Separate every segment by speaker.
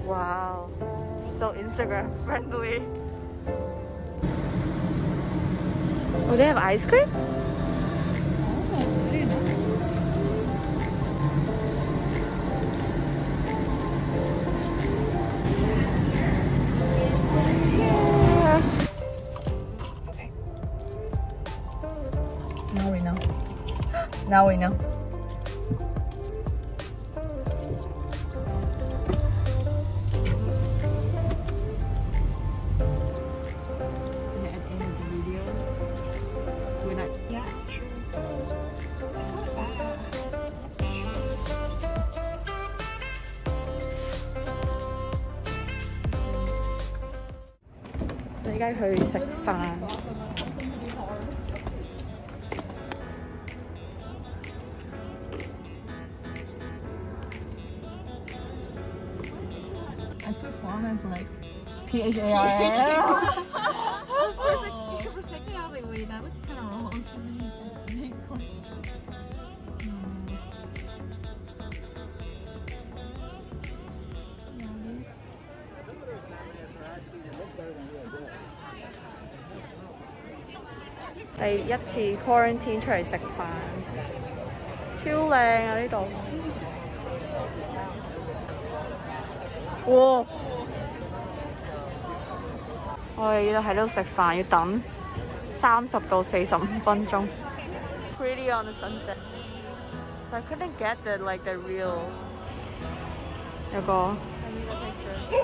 Speaker 1: Wow, so Instagram friendly. Oh, they have ice cream? Yes. Okay. Now we know. Now we know.
Speaker 2: Yeah, it's true. It's not bad.
Speaker 1: 你而家去食飯。
Speaker 2: I put Farmhouse like PHAR. For a second, I was like, wait, that looks kind of wrong.
Speaker 1: Big 第一次 quarantine 出嚟食飯，超靚啊呢度！哇！我哋要喺度食飯，要等30到45分鐘。Pretty on the sunset. I couldn't get the real 有個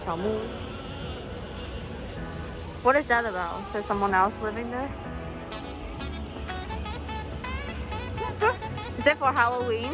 Speaker 1: 小木。What is that about? Is there someone else living there? Is it for Halloween?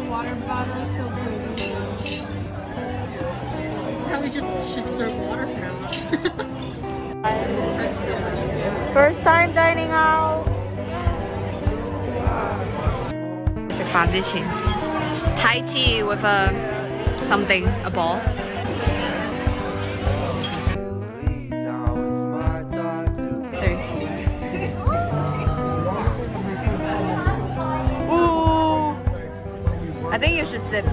Speaker 2: Water bottle is so pretty. This is how we just should serve water from now on.
Speaker 1: First time dining out. 食飯之前 Thai tea with something a ball. I think you should sip.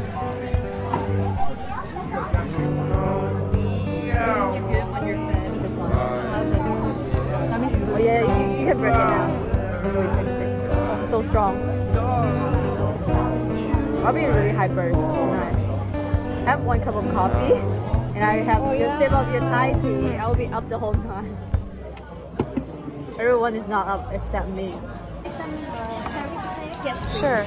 Speaker 1: Oh yeah, you can break it down. It's so strong. I'll be really hyper tonight. Have 1 cup of coffee, and I have you sip of your Thai tea. I'll be up the whole time. Everyone is not up except me.
Speaker 2: Yes,
Speaker 1: sure.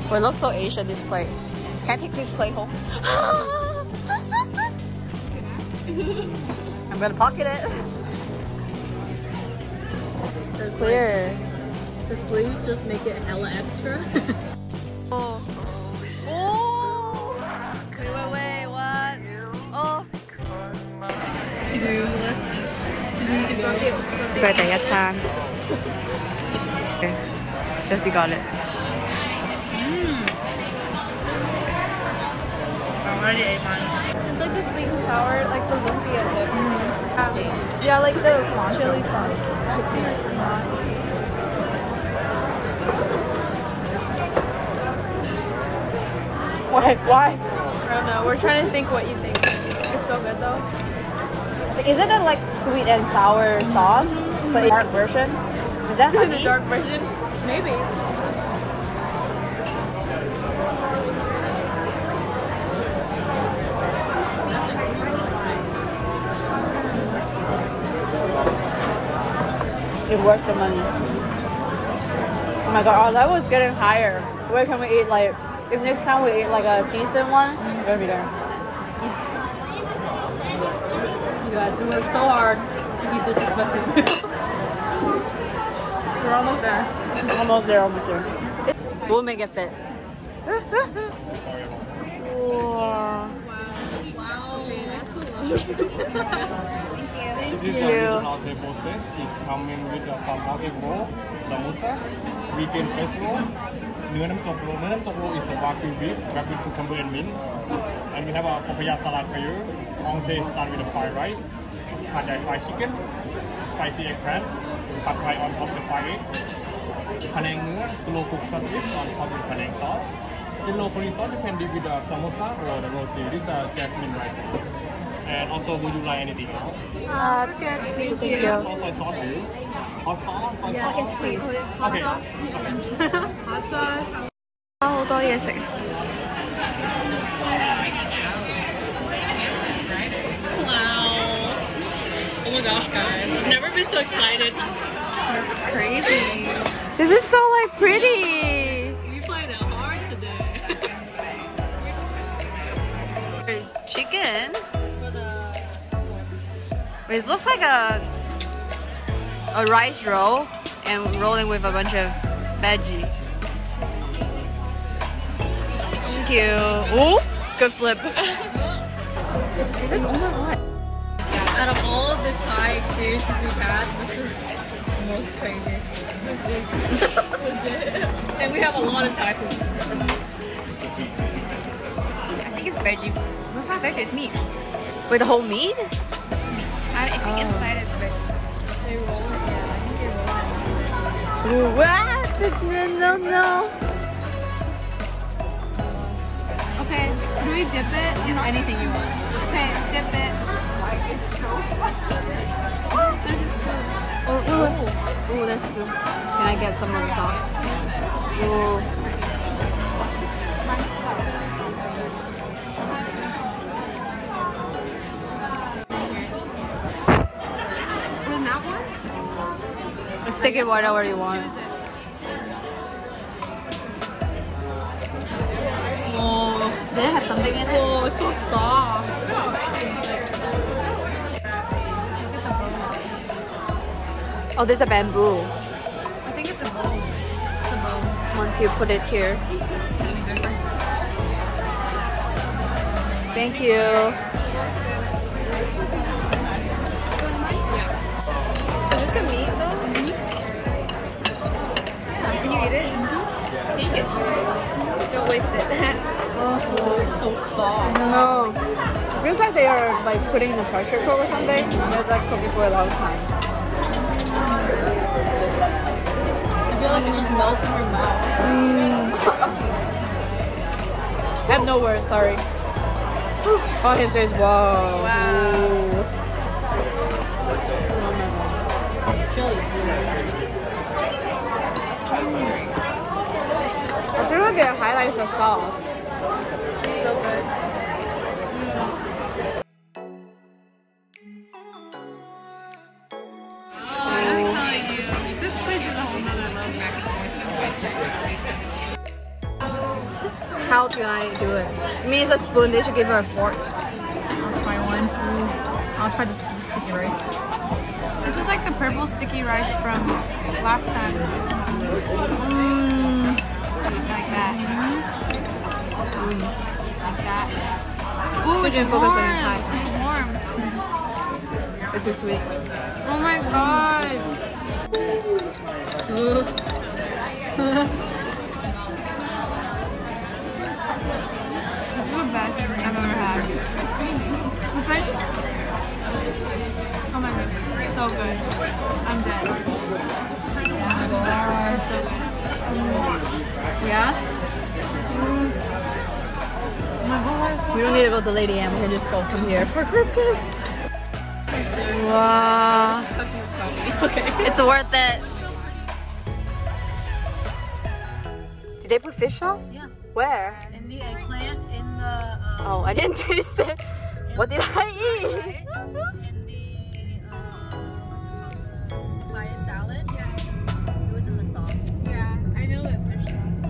Speaker 1: Oh, it looks so Asian, this plate. Can I take this plate home? I'm gonna pocket it. Clear.
Speaker 2: The sleeves just make it hella extra.
Speaker 1: Oh. Oh! Wait, what? Oh.
Speaker 2: To-do list. To-do.
Speaker 1: 佢第一餐。Okay. Jessie got it.
Speaker 2: Already ate mine.
Speaker 3: It's like the sweet and sour, like the lumpia dip. Yeah, like the chili sauce.
Speaker 1: Why?
Speaker 3: I don't know. We're trying to think what you think. It's so good though.
Speaker 1: Is it a like sweet and sour sauce, but a dark version? Is that honey?
Speaker 3: The dark version? Maybe.
Speaker 1: It's worth the money. Oh my god, our level is getting higher. Where can we eat like, if next time we eat like a decent one, we're gonna be there.
Speaker 2: You guys, we worked so hard to eat this expensive meal. We're almost there.
Speaker 1: Almost there. We'll make it fit.
Speaker 3: Wow.
Speaker 2: Wow, okay, that's a
Speaker 1: Thank you.
Speaker 4: Our table set is coming with the Farmhouse egg roll, samosa, vegan fresh roll, เนื้อน้ำตกโรis the wagyu beef, wrapped with cucumber and mint. And we have a papaya salad for you. Entree start with the fried rice, pad thai fried chicken, spicy eggplant, pad thai on top of the fried egg. พะแนงเนื้อ slow cook sandwich on top with พะแนง sauce. The locally sauce you can dip with the samosa or the roti. This is a jasmine rice. And also, would you like anything else?
Speaker 3: Good. Thank
Speaker 1: Thank you.
Speaker 4: Also, sauce for you. Hot sauce?
Speaker 3: Yes, please.
Speaker 4: Okay.
Speaker 3: Hot sauce.
Speaker 1: 好多嘢食。
Speaker 2: Wow. Oh my gosh, guys. I've never been so excited.
Speaker 3: This is crazy.
Speaker 1: This is so like pretty.
Speaker 2: We played it hard today.
Speaker 1: Chicken.
Speaker 2: For the
Speaker 1: It looks like a rice roll and rolling with a bunch of veggie. Thank you. Ooh, it's a good flip.
Speaker 2: out of all of the Thai experiences we've had, this is the most craziest. This is legit. And we have a lot of Thai food.
Speaker 3: I think it's veggie. It's not veggie, it's meat.
Speaker 1: With the whole meat?
Speaker 3: I think inside it's veggie.
Speaker 2: They roll it, yeah. I think they roll it.
Speaker 1: Ooh, what? No.
Speaker 3: Okay, do we dip it?
Speaker 2: You know, anything you want.
Speaker 3: Okay, dip it. It's so funny. Oh, there's a spoon.
Speaker 1: Ooh, there's soup. Can I get some of the sauce? Ooh.
Speaker 3: With that one?
Speaker 1: Stick it whatever you want.
Speaker 2: Oh,
Speaker 3: Did it have something in it?
Speaker 2: oh, it's so soft.
Speaker 1: Oh, there's a bamboo.
Speaker 3: I think it's a bowl. It's a bowl.
Speaker 1: Once you put it here. Thank you.
Speaker 3: Is this a meat though? Yeah, can you eat it? Take it. Don't waste it.
Speaker 2: Oh, it's so soft.
Speaker 1: No. It feels like they are like putting in a pressure cooker or something. They're like cooking for a long time.
Speaker 2: I feel like it just melts in your mouth.
Speaker 1: I have no words, sorry. All I can say is wow.
Speaker 2: Chili.
Speaker 1: I feel like it highlights the sauce.
Speaker 3: So good.
Speaker 2: This place is a whole nother level back and forth. Just wait till
Speaker 1: How can I do it? I mean, it's a spoon. They should give her a fork.
Speaker 3: I'll try one. I'll try the sticky rice. This is like the purple sticky rice from last time. Like that. Like that. Ooh,
Speaker 1: Could you
Speaker 3: it's
Speaker 1: focus on
Speaker 3: warm.
Speaker 1: your thigh?
Speaker 3: It's warm.
Speaker 1: It's too sweet.
Speaker 3: Oh my god. This is the best I've ever had. It's like, oh my goodness, it's so good. I'm dead. This is so good.
Speaker 1: Yeah?
Speaker 3: Oh my god.
Speaker 1: We don't need to go to Lady M. We can just go from here for Christmas. Wow.
Speaker 2: Okay.
Speaker 1: It's worth it. Did they put fish sauce?
Speaker 2: Yeah.
Speaker 1: Where?
Speaker 2: In the eggplant, in the
Speaker 1: Oh, I didn't taste it. What did I
Speaker 2: rice,
Speaker 1: eat?
Speaker 2: in the papaya salad. Yeah. It was in the sauce.
Speaker 3: Yeah, I know that fish sauce.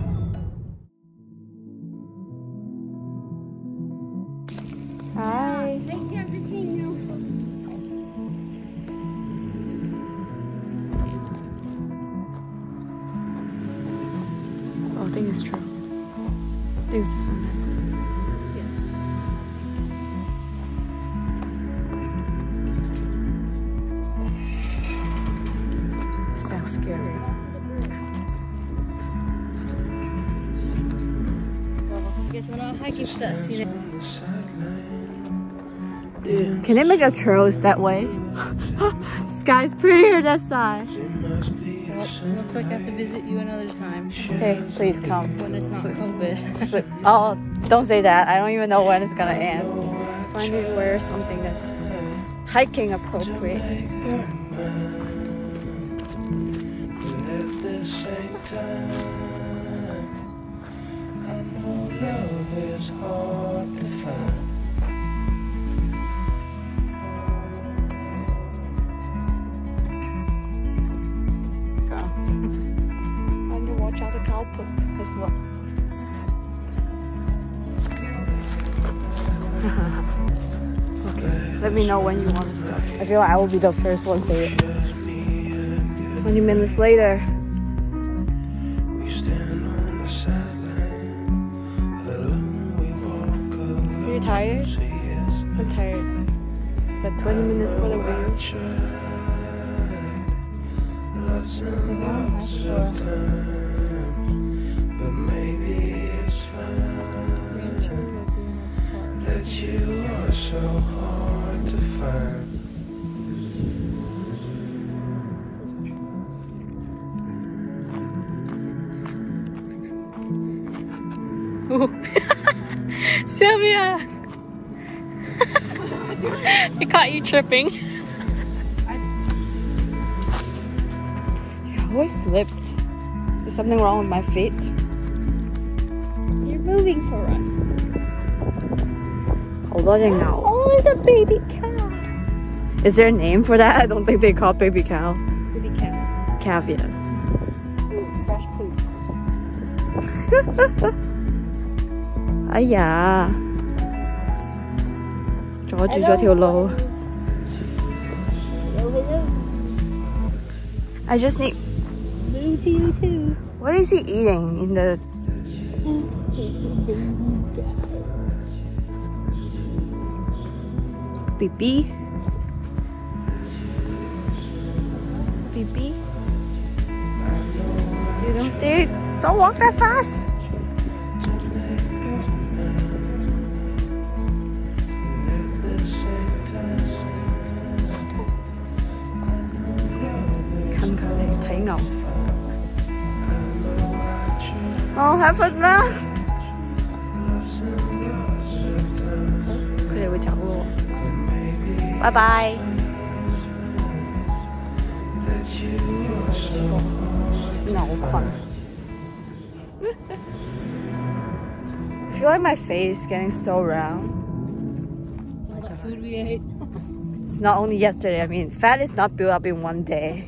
Speaker 1: Hi.
Speaker 3: Take care, continue.
Speaker 1: Oh, I think it's true. I think it's this one. Can they make a churros that way? Sky's prettier that side.
Speaker 2: Well, looks like I have to visit you another time.
Speaker 1: Hey, please come.
Speaker 2: When it's not COVID.
Speaker 1: Oh, don't say that. I don't even know when it's gonna end. Finally wear something that's hiking appropriate. And watch out the cow poop as well. Okay, let me know when you want to start. I feel like I will be the first one to say it. 20 minutes later. Are you tired? I'm tired. But 20 minutes for the wheel.
Speaker 5: But maybe it's fine that you are so hard to find.
Speaker 2: Sylvia! I caught you tripping.
Speaker 1: I always slipped. Is something wrong with my feet?
Speaker 2: You're moving for us.
Speaker 1: Hold on now.
Speaker 2: Oh, it's a baby cow.
Speaker 1: Is there a name for that? I don't think they call baby cow.
Speaker 2: Baby cow.
Speaker 1: Calf, yeah.
Speaker 2: Ooh, fresh poop.
Speaker 1: Aya. 阻住咗條路。I just need.
Speaker 2: Move to you too.
Speaker 1: What is he eating in the? Pee-pee? Pee-pee? You don't stay. Don't walk that fast. Oh, have fun啦！佢哋會走咯。拜拜。牛群。I feel like my face is getting so round.
Speaker 2: All the food we ate.
Speaker 1: It's not only yesterday. I mean, fat is not built up in one day.